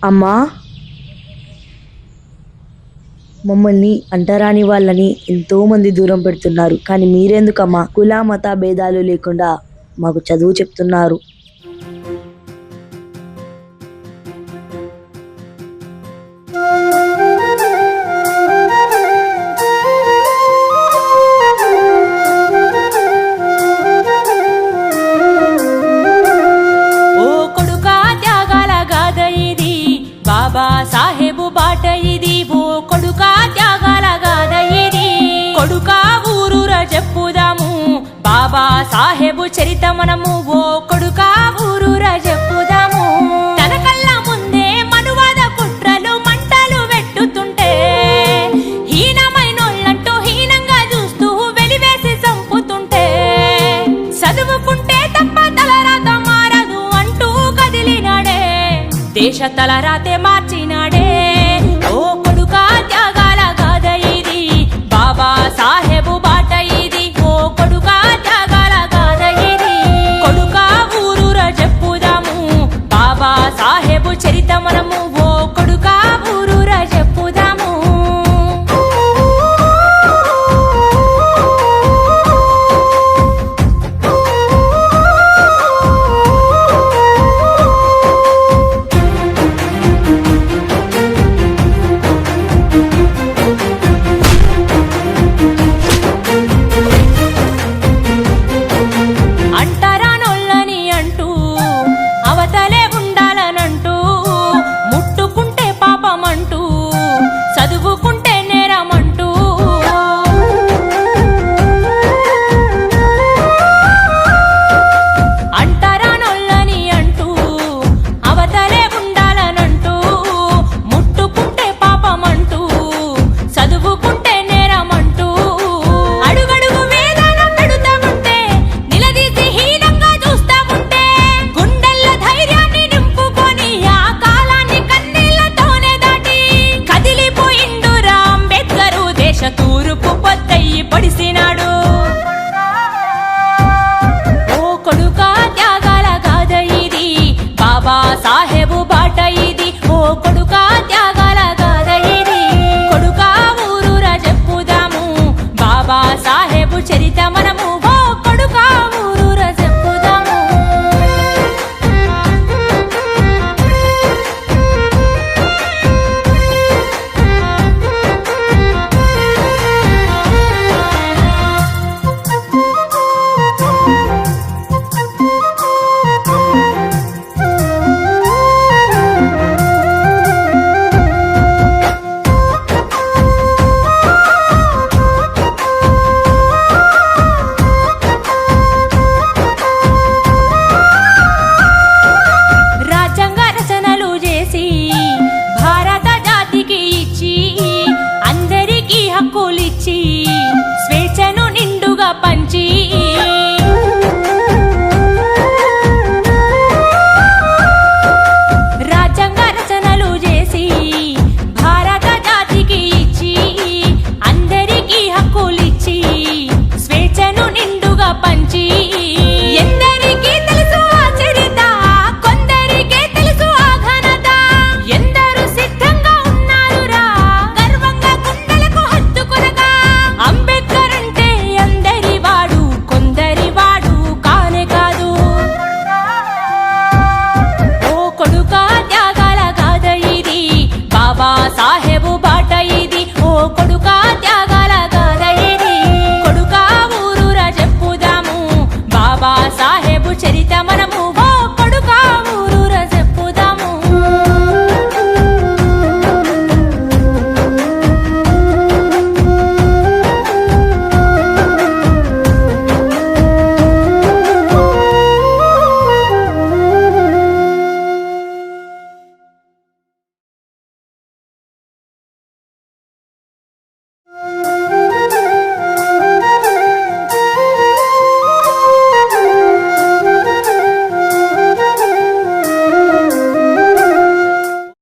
అమ్మా, మమ్మల్ని అంటరాని వాళ్ళని ఎంతో మంది దూరం పెడుతున్నారు, కానీ మీరెందుకమ్మా కుల మత భేదాలు లేకుండా మాకు చదువు చెప్తున్నారు? బాబా సాహెబు బాట ఇది, ఓ కొడుకా త్యాగాల గాథ ఇది. కొడుకా ఊరూరా చెప్పుదాము బాబా సాహెబు చరిత మనము, ఓ కొడుకా ఊరూరా చెప్పుదాము. తన కళ్ళ ముందే మనువాద కుట్రలు మంటలు పెట్టుతుంటే హీనమైనోళ్ళంటూ హీనంగా చూస్తూ వెలివేసి చంపుతుంటే, చదువుకుంటే తప్ప తలరాత మారదు అంటూ కదిలినాడే, దేశ తలరాతే మార్చినాడే. ఓ కొడుకా త్యాగాల గాథ ఇది, బాబా సాహెబు బాట ఇది, ఓ కొడుకా త్యాగాల గాథ ఇది. కొడుకా ఊరూరా చెప్పుదాము బాబా సాహెబు చరిత మనము, ఓ కొడుకా ఊరూరా చెప్పుదాము. చదువుకుంటే నేరమంటూ అంటరానొల్లని అంటూ, అవతలే ఉండాలనంటూ, ముట్టుకుంటే పాపమంటూ, చదువుకుంటే నేరమంటూ, అడుగడుగు వేదన పెడుతా ఉంటే, నిలదీసి హీనంగా చూస్తా ఉంటే, గుండెల్ల ధైర్యాన్ని నింపుకొని ఆ కాలాన్ని కన్నీళ్లతోనే దాటి కదిలిపోయిండురా అంబేద్కరు, దేశ తూర్పు పొద్దయి పొడిసినాడు. ఓ కొడుకా త్యాగాల గాథ ఇది, బాబా సాహెబు బాట ఇది, ఓ కొడుకా త్యాగాల గాథ ఇది. కొడుకా ఊరూరా చెప్పుదాము బాబా సాహెబు చరిత మనము, ఓ కొడుకా ఊరూరా చెప్పుదాము. రాజ్యాంగ రచనలు చేసి భారత జాతికి ఇచ్చి, అందరికీ హక్కులిచ్చి, స్వేచ్ఛను నిండుగా పంచి, రాజ్యాంగ రచనలు చేసి భారత జాతికి ఇచ్చి, అందరికీ హక్కులిచ్చి, స్వేచ్ఛను నిండుగా పంచి, ఎందరికీ తెలుసు ఆ చరిత, కొందరికే తెలుసు ఆ ఘనత, ఎందరు సిద్ధంగా ఉన్నారురా గర్వంగా గుండెలకు హత్తుకొనగా. అంబేద్కర్ అంటే అందరి వాడు, కొందరి వాడు కానే కాదు. ఓ కొడుకా త్యాగాల గాథ ఇది, బాబా సాహెబు బాట ఇది, ఓ కొడుకా త్యాగాల గాథ ఇది. కొడుకా ఊరూరా చెప్పుదాము బాబా సాహెబు